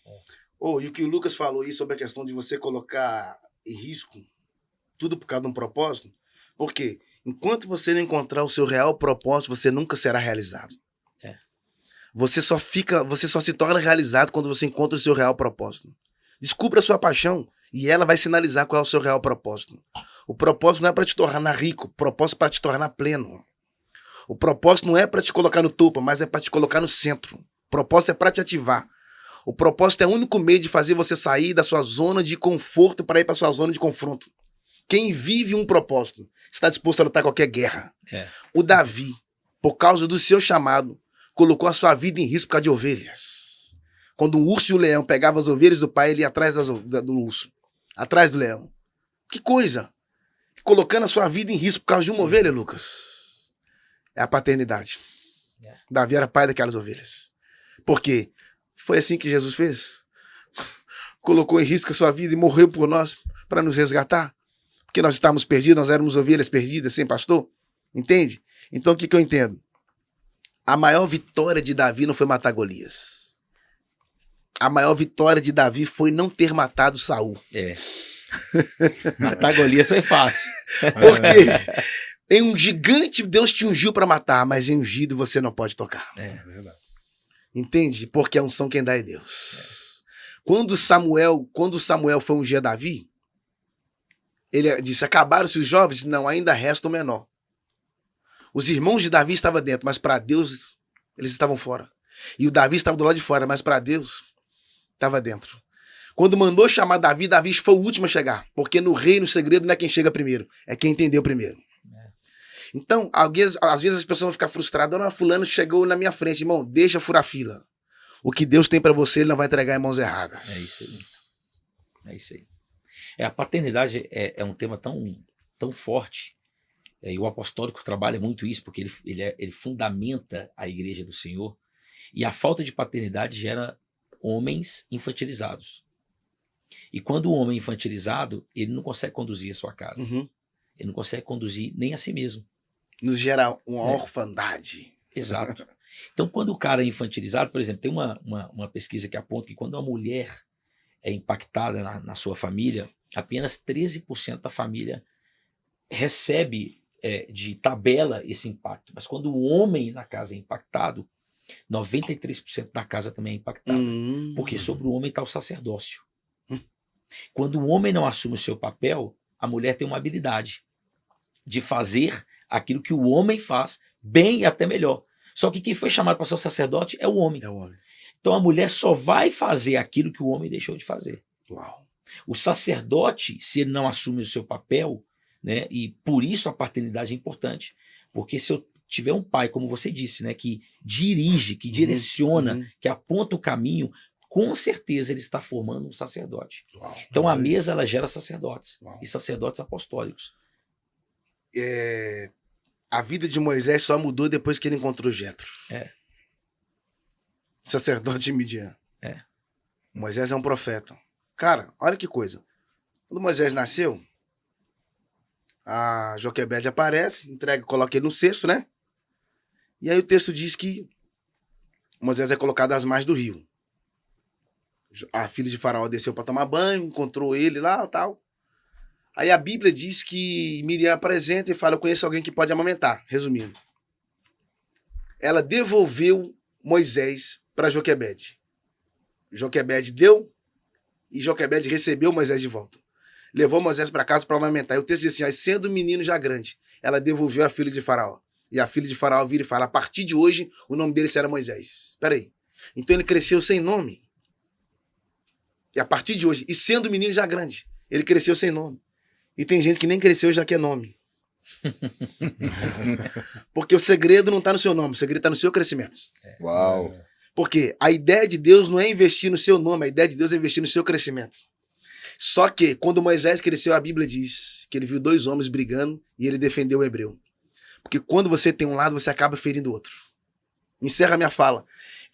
E o que o Lucas falou aí sobre a questão de você colocar em risco tudo por causa de um propósito, porque enquanto você não encontrar o seu real propósito, você nunca será realizado. Você só se torna realizado quando você encontra o seu real propósito. Descubra a sua paixão e ela vai sinalizar qual é o seu real propósito. O propósito não é para te tornar rico, o propósito é para te tornar pleno. O propósito não é para te colocar no topo, mas é para te colocar no centro. O propósito é para te ativar. O propósito é o único meio de fazer você sair da sua zona de conforto para ir para a sua zona de confronto. Quem vive um propósito está disposto a lutar qualquer guerra. O Davi, por causa do seu chamado, colocou a sua vida em risco por causa de ovelhas. Quando o urso e o leão pegavam as ovelhas do pai, ele ia atrás do urso, atrás do leão. Que coisa! Colocando a sua vida em risco por causa de uma ovelha, Lucas. É a paternidade. Davi era pai daquelas ovelhas. Por quê? Foi assim que Jesus fez. Colocou em risco a sua vida e morreu por nós para nos resgatar. Porque nós estávamos perdidos, nós éramos ovelhas perdidas, sem pastor. Entende? Então o que eu entendo? A maior vitória de Davi não foi matar Golias. A maior vitória de Davi foi não ter matado Saul. Matar Golias foi fácil. Porque em um gigante Deus te ungiu para matar, mas em ungido você não pode tocar. É verdade. Entende? Porque a unção quem dá é Deus. Quando Samuel foi ungir Davi, ele disse, acabaram-se os jovens? Não, ainda resta o menor. Os irmãos de Davi estavam dentro, mas para Deus eles estavam fora. E o Davi estava do lado de fora, mas para Deus estava dentro. Quando mandou chamar Davi, Davi foi o último a chegar. Porque no reino o segredo não é quem chega primeiro, é quem entendeu primeiro. Então, às vezes as pessoas vão ficar frustradas. Fulano chegou na minha frente. Irmão, deixa furar fila. O que Deus tem para você, ele não vai entregar em mãos erradas. É isso aí. É isso aí. A paternidade é um tema tão forte. E o apostólico trabalha muito isso, porque ele fundamenta a igreja do Senhor. E a falta de paternidade gera homens infantilizados. E quando o homem é infantilizado, ele não consegue conduzir a sua casa. Ele não consegue conduzir nem a si mesmo. Nos gera uma orfandade. Exato. Então, quando o cara é infantilizado, por exemplo, tem uma pesquisa que aponta que quando uma mulher é impactada na sua família, apenas 13% da família recebe de tabela esse impacto. Mas quando o homem na casa é impactado, 93% da casa também é impactada. Porque sobre o homem está o sacerdócio. Quando o homem não assume o seu papel, a mulher tem uma habilidade de fazer aquilo que o homem faz bem e até melhor. Só que quem foi chamado para ser o sacerdote é o homem. Então a mulher só vai fazer aquilo que o homem deixou de fazer. Uau. O sacerdote, se ele não assume o seu papel, né, e por isso a paternidade é importante, porque se eu tiver um pai, como você disse, né, que dirige, que direciona, que aponta o caminho, com certeza ele está formando um sacerdote. Uau. Então a mesa ela gera sacerdotes e sacerdotes apostólicos. A vida de Moisés só mudou depois que ele encontrou Jetro. Sacerdote de Midian. Moisés é um profeta. Cara, olha que coisa. Quando Moisés nasceu, a Joquebede aparece, coloca ele no cesto, né? E aí o texto diz que Moisés é colocado às margens do rio. A filha de Faraó desceu para tomar banho, encontrou ele lá e tal. Aí a Bíblia diz que Miriam apresenta e fala, eu conheço alguém que pode amamentar, resumindo. Ela devolveu Moisés para Joquebede. Joquebede deu e Joquebede recebeu Moisés de volta. Levou Moisés para casa para amamentar. E o texto diz assim, sendo o menino já grande, ela devolveu a filha de Faraó. E a filha de Faraó vira e fala, a partir de hoje, o nome dele será Moisés. Espera aí. Então ele cresceu sem nome. E a partir de hoje, e sendo o menino já grande, ele cresceu sem nome. E tem gente que nem cresceu já quer nome. Porque o segredo não está no seu nome, o segredo está no seu crescimento. Uau. Porque a ideia de Deus não é investir no seu nome, a ideia de Deus é investir no seu crescimento. Só que, quando Moisés cresceu, a Bíblia diz que ele viu dois homens brigando e ele defendeu o hebreu. Porque quando você tem um lado, você acaba ferindo o outro. Encerra a minha fala.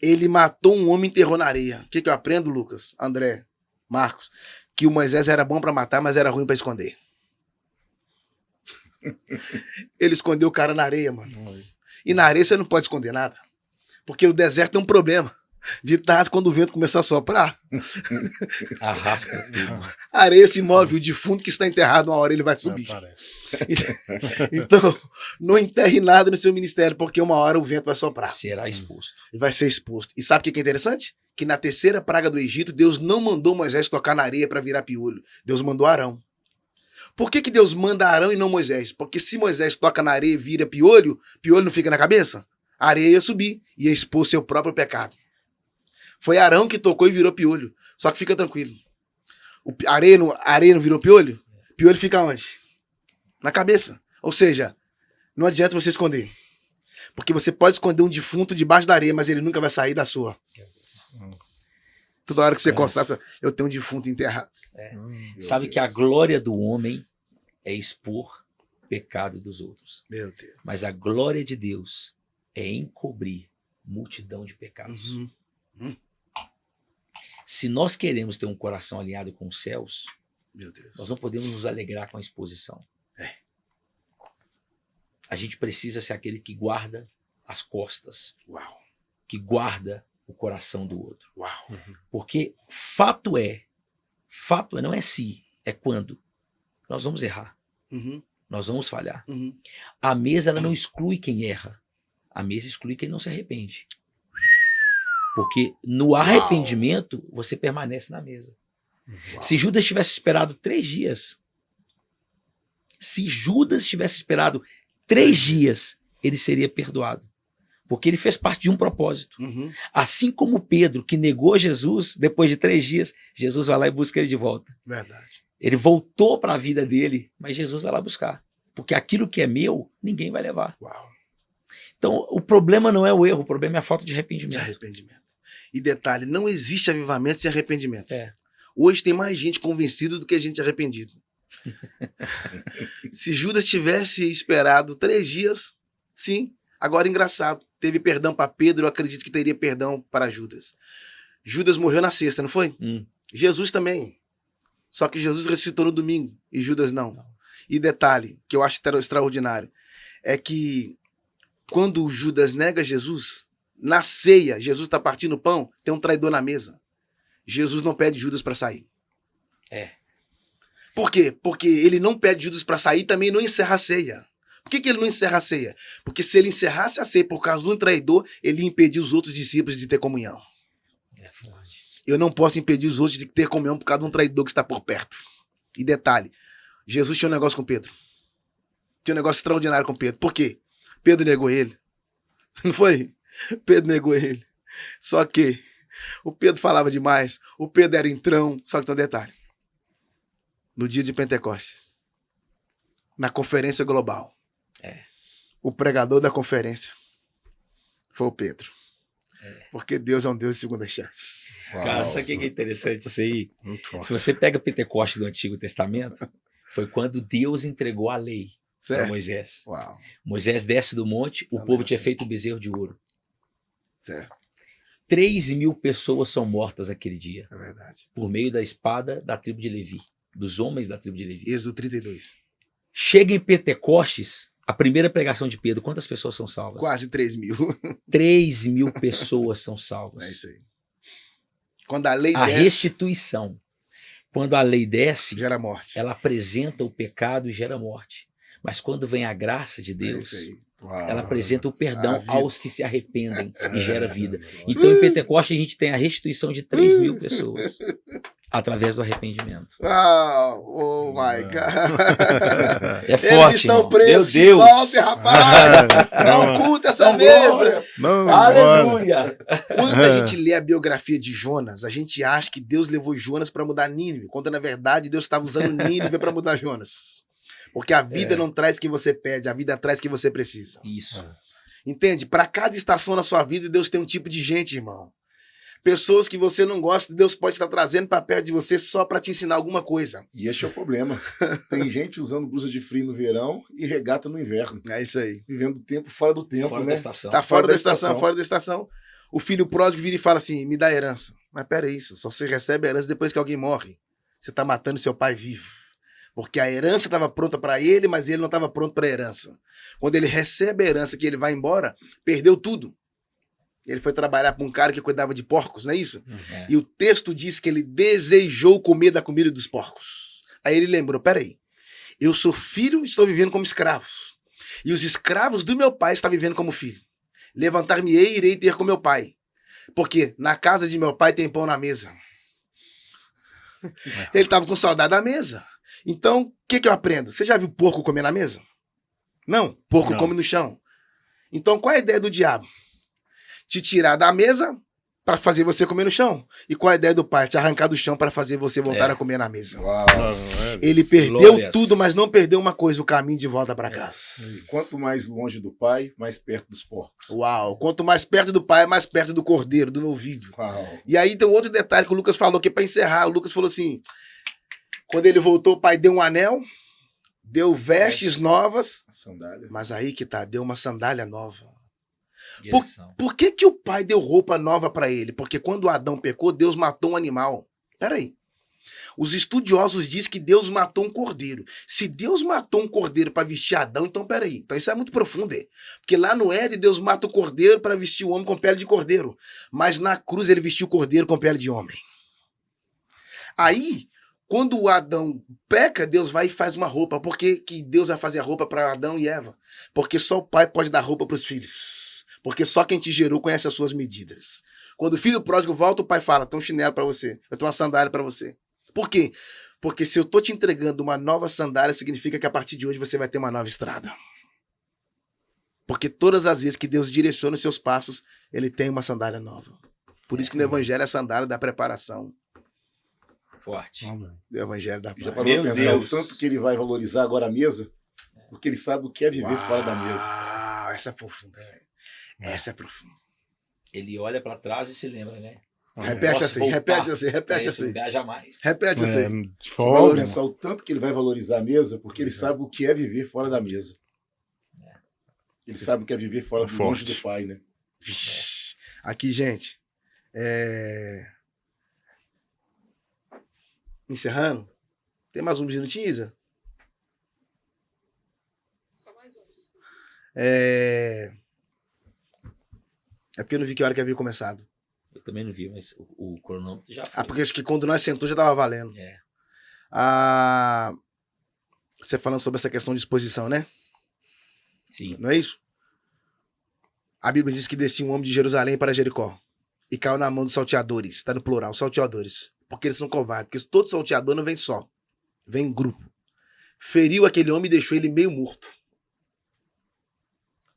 Ele matou um homem e enterrou na areia. O que eu aprendo, Lucas, André, Marcos? Que o Moisés era bom para matar, mas era ruim para esconder. Ele escondeu o cara na areia, mano. E na areia você não pode esconder nada. Porque o deserto tem um problema. De tarde, quando o vento começar a soprar, Arrasta tudo. a areia se move, o defunto que está enterrado, uma hora ele vai subir. Então, não enterre nada no seu ministério, porque uma hora o vento vai soprar. Será exposto. E vai ser exposto. E sabe o que é interessante? Que na terceira praga do Egito, Deus não mandou Moisés tocar na areia para virar piolho. Deus mandou Arão. Por que Deus manda Arão e não Moisés? Porque se Moisés toca na areia e vira piolho, piolho não fica na cabeça? A areia ia subir, ia expor seu próprio pecado. Foi Arão que tocou e virou piolho. Só que fica tranquilo. A areia não virou piolho? Piolho fica onde? Na cabeça. Ou seja, não adianta você esconder. Porque você pode esconder um defunto debaixo da areia, mas ele nunca vai sair da sua. Toda hora que você coçar, eu tenho um defunto enterrado. Sabe que a glória do homem é expor o pecado dos outros. Meu Deus. Mas a glória de Deus é encobrir multidão de pecados. Se nós queremos ter um coração alinhado com os céus, Meu Deus. nós não podemos nos alegrar com a exposição. A gente precisa ser aquele que guarda as costas. Uau. Que guarda o coração do outro. Uau. Porque fato é, não é se, é quando. Nós vamos errar. Nós vamos falhar. A mesa ela não exclui quem erra. A mesa exclui quem não se arrepende. Porque no arrependimento, você permanece na mesa. Uau. Se Judas tivesse esperado 3 dias, ele seria perdoado. Porque ele fez parte de um propósito. Assim como Pedro, que negou Jesus, depois de 3 dias, Jesus vai lá e busca ele de volta. Verdade. Ele voltou para a vida dele, mas Jesus vai lá buscar. Porque aquilo que é meu, ninguém vai levar. Uau. Então, o problema não é o erro, o problema é a falta de arrependimento. De arrependimento. E detalhe, não existe avivamento sem arrependimento. É. Hoje tem mais gente convencida do que gente arrependida. Se Judas tivesse esperado 3 dias, sim. Agora, engraçado, teve perdão para Pedro, eu acredito que teria perdão para Judas. Judas morreu na sexta, não foi? Jesus também. Só que Jesus ressuscitou no domingo e Judas não. E detalhe, que eu acho extraordinário, é que quando Judas nega Jesus, na ceia, Jesus está partindo o pão, tem um traidor na mesa. Jesus não pede Judas para sair. Por quê? Porque ele não pede Judas para sair e também não encerra a ceia. Por que ele não encerra a ceia? Porque se ele encerrasse a ceia por causa de um traidor, ele ia impedir os outros discípulos de ter comunhão. Eu não posso impedir os outros de ter comunhão por causa de um traidor que está por perto. E detalhe, Jesus tinha um negócio com Pedro. Tinha um negócio extraordinário com Pedro. Por quê? Pedro negou ele. Não foi? Pedro negou ele. Só que o Pedro falava demais. O Pedro era entrão. Só que tem um detalhe. No dia de Pentecostes, na conferência global, o pregador da conferência foi o Pedro. Porque Deus é um Deus de segunda chance. Cara, sabe o que é interessante isso aí? Se você pega Pentecostes do Antigo Testamento, foi quando Deus entregou a lei para Moisés. Uau. Moisés desce do monte, o povo tinha feito o bezerro de ouro. Certo. 3.000 pessoas são mortas aquele dia. É verdade. Por meio da espada da tribo de Levi, dos homens da tribo de Levi. Êxodo 32. Chega em Pentecostes, a primeira pregação de Pedro, quantas pessoas são salvas? Quase 3.000. 3.000 pessoas são salvas. É isso aí. Quando a lei A desce, restituição. Quando a lei desce, gera morte. ela apresenta o pecado e gera morte. Mas quando vem a graça de Deus, É isso aí. ela apresenta o perdão A vida. aos que se arrependem e gera vida. Então, em Pentecostes, a gente tem a restituição de 3.000 pessoas através do arrependimento. Oh my God. É forte, Eles estão irmão. presos. Meu Deus. Se soltem, rapaz. Não curta essa mesa. Aleluia! Quando a gente lê a biografia de Jonas, a gente acha que Deus levou Jonas para mudar Nínive, quando na verdade Deus estava usando Nínive para mudar Jonas. Porque a vida não traz o que você pede, a vida traz o que você precisa. Isso. Entende? Para cada estação na sua vida, Deus tem um tipo de gente, irmão. Pessoas que você não gosta, Deus pode estar trazendo para perto de você só para te ensinar alguma coisa. E esse é o problema. Tem gente usando blusa de frio no verão e regata no inverno. É isso aí. Vivendo o tempo fora do tempo, Fora né? da estação. Tá fora da estação, fora da estação. O filho pródigo vira e fala assim, me dá herança. Mas pera isso, só você recebe a herança depois que alguém morre. Você tá matando seu pai vivo. Porque a herança estava pronta para ele, mas ele não estava pronto para a herança. Quando ele recebe a herança que ele vai embora, perdeu tudo. Ele foi trabalhar para um cara que cuidava de porcos, não é isso? É. E o texto diz que ele desejou comer da comida dos porcos. Aí ele lembrou, peraí, eu sou filho e estou vivendo como escravos. E os escravos do meu pai estão vivendo como filho. Levantar-me-ei e irei ter com meu pai. Porque na casa de meu pai tem pão na mesa. Ele estava com saudade da mesa. Então, o que eu aprendo? Você já viu porco comer na mesa? Não, porco Não. come no chão. Então, qual é a ideia do diabo? Te tirar da mesa para fazer você comer no chão. E qual é a ideia do pai? Te arrancar do chão para fazer você voltar a comer na mesa. Uau. Ele perdeu Glórias. tudo, mas não perdeu uma coisa, o caminho de volta para casa. E quanto mais longe do pai, mais perto dos porcos. Uau, quanto mais perto do pai, mais perto do cordeiro, do novilho. Uau. E aí tem um outro detalhe que o Lucas falou, que para encerrar, o Lucas falou assim, quando ele voltou, o pai deu um anel, deu vestes novas, A sandália. mas aí que tá, deu uma sandália nova. Direção. Por que que o pai deu roupa nova para ele? Porque quando Adão pecou, Deus matou um animal. Peraí. Os estudiosos dizem que Deus matou um cordeiro. Se Deus matou um cordeiro para vestir Adão, então peraí. Então isso é muito profundo. Porque lá no Éden, Deus mata o cordeiro para vestir o homem com pele de cordeiro. Mas na cruz ele vestiu o cordeiro com pele de homem. Aí, quando o Adão peca, Deus vai e faz uma roupa. Por que que Deus vai fazer a roupa para Adão e Eva? Porque só o pai pode dar roupa para os filhos. Porque só quem te gerou conhece as suas medidas. Quando o filho pródigo volta, o pai fala, tem um chinelo para você, eu tenho uma sandália para você. Por quê? Porque se eu tô te entregando uma nova sandália, significa que a partir de hoje você vai ter uma nova estrada. Porque todas as vezes que Deus direciona os seus passos, ele tem uma sandália nova. Por isso que no Evangelho é a sandália da preparação. Forte. Do Evangelho da Já paz. parou Meu pra pensar Deus. o tanto que ele vai valorizar agora a mesa? Porque ele sabe o que é viver fora da mesa. Ah, essa é profunda. Essa é profunda. Ele olha pra trás e se lembra, né? Repete Posso assim, voltar repete assim, Pra repete esse assim. lugar jamais. Repete assim. De Vai folga. pensar o tanto que ele vai valorizar a mesa, porque ele sabe o que é viver fora da mesa. Ele sabe o que é viver fora do longe Forte. do pai, né? Vixe. Aqui, gente. Encerrando. Tem mais uns minutinhos, Isa? Só mais um. É porque eu não vi que hora que havia começado. Eu também não vi, mas o cronômetro já foi. Ah, porque acho que quando nós sentou já estava valendo. É. Ah, você falando sobre essa questão de exposição, né? Sim. Não é isso? A Bíblia diz que descia um homem de Jerusalém para Jericó e caiu na mão dos salteadores. Está no plural, salteadores. Porque eles são covardes. Porque todo salteador não vem só. Vem em grupo. Feriu aquele homem e deixou ele meio morto.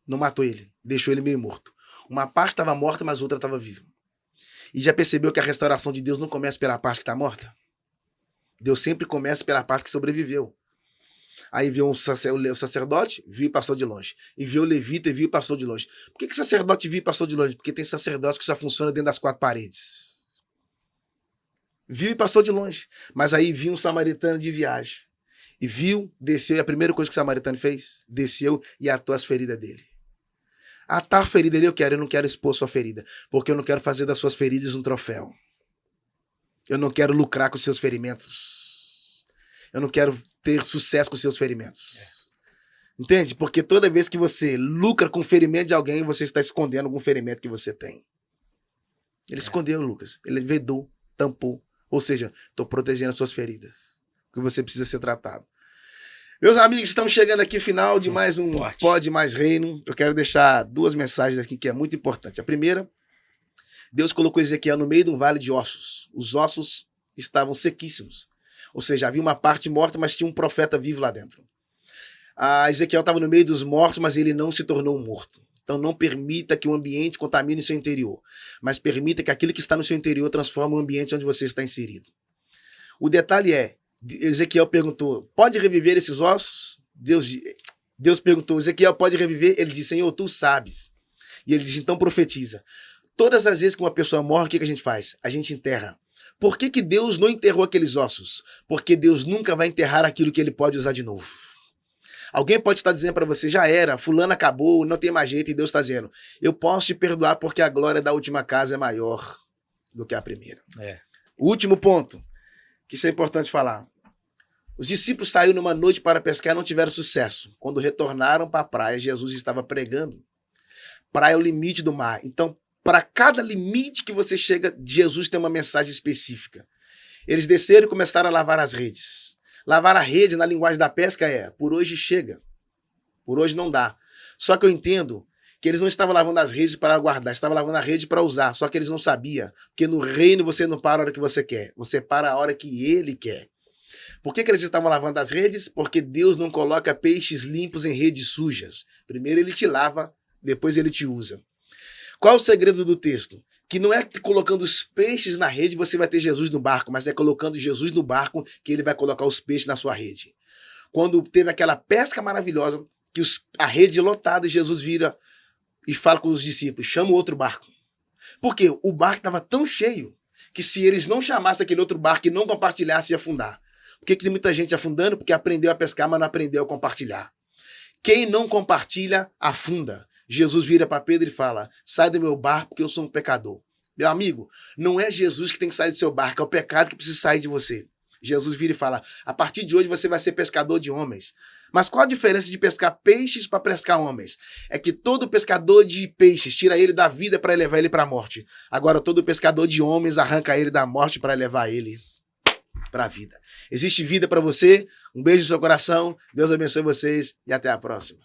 Não matou ele. Deixou ele meio morto. Uma parte estava morta, mas outra estava viva. E já percebeu que a restauração de Deus não começa pela parte que está morta? Deus sempre começa pela parte que sobreviveu. Aí viu o sacerdote, viu e passou de longe. E viu o levita e viu e passou de longe. Por que o sacerdote viu e passou de longe? Porque tem sacerdote que só funciona dentro das 4 paredes. Viu e passou de longe. Mas aí viu um samaritano de viagem. E viu, desceu, e a primeira coisa que o samaritano fez, desceu e atou as feridas dele. Atar a ferida dele eu não quero expor sua ferida. Porque eu não quero fazer das suas feridas um troféu. Eu não quero lucrar com seus ferimentos. Eu não quero ter sucesso com seus ferimentos. Entende? Porque toda vez que você lucra com o ferimento de alguém, você está escondendo algum ferimento que você tem. Ele escondeu, Lucas. Ele vedou, tampou. Ou seja, estou protegendo as suas feridas. Que você precisa ser tratado. Meus amigos, estamos chegando aqui ao final de mais um Forte. Pode Mais Reino. Eu quero deixar 2 mensagens aqui que é muito importante. A primeira, Deus colocou Ezequiel no meio de um vale de ossos. Os ossos estavam sequíssimos. Ou seja, havia uma parte morta, mas tinha um profeta vivo lá dentro. Ezequiel estava no meio dos mortos, mas ele não se tornou um morto. Então não permita que o ambiente contamine o seu interior, mas permita que aquilo que está no seu interior transforme o ambiente onde você está inserido. O detalhe é, Ezequiel perguntou, pode reviver esses ossos? Deus perguntou, Ezequiel, pode reviver? Ele disse, Senhor, tu sabes. E ele disse, então profetiza. Todas as vezes que uma pessoa morre, o que a gente faz? A gente enterra. Por que Deus não enterrou aqueles ossos? Porque Deus nunca vai enterrar aquilo que ele pode usar de novo. Alguém pode estar dizendo para você, já era, fulano acabou, não tem mais jeito, e Deus está dizendo, eu posso te perdoar porque a glória da última casa é maior do que a primeira. O último ponto, que isso é importante falar. Os discípulos saíram numa noite para pescar e não tiveram sucesso. Quando retornaram para a praia, Jesus estava pregando. Praia é o limite do mar. Então, para cada limite que você chega, Jesus tem uma mensagem específica. Eles desceram e começaram a lavar as redes. Lavar a rede, na linguagem da pesca, por hoje chega. Por hoje não dá. Só que eu entendo que eles não estavam lavando as redes para guardar, estavam lavando a rede para usar. Só que eles não sabiam. Porque no reino você não para a hora que você quer. Você para a hora que ele quer. Por que eles estavam lavando as redes? Porque Deus não coloca peixes limpos em redes sujas. Primeiro ele te lava, depois ele te usa. Qual o segredo do texto? Que não é colocando os peixes na rede você vai ter Jesus no barco, mas é colocando Jesus no barco que ele vai colocar os peixes na sua rede. Quando teve aquela pesca maravilhosa, que a rede lotada, Jesus vira e fala com os discípulos, chama o outro barco. Porque o barco estava tão cheio que se eles não chamassem aquele outro barco e não compartilhassem, ia afundar. Por que tem muita gente afundando? Porque aprendeu a pescar, mas não aprendeu a compartilhar. Quem não compartilha, afunda. Jesus vira para Pedro e fala, sai do meu barco porque eu sou um pecador. Meu amigo, não é Jesus que tem que sair do seu barco, é o pecado que precisa sair de você. Jesus vira e fala, a partir de hoje você vai ser pescador de homens. Mas qual a diferença de pescar peixes para pescar homens? É que todo pescador de peixes tira ele da vida para levar ele para a morte. Agora todo pescador de homens arranca ele da morte para levar ele para a vida. Existe vida para você? Um beijo no seu coração, Deus abençoe vocês e até a próxima.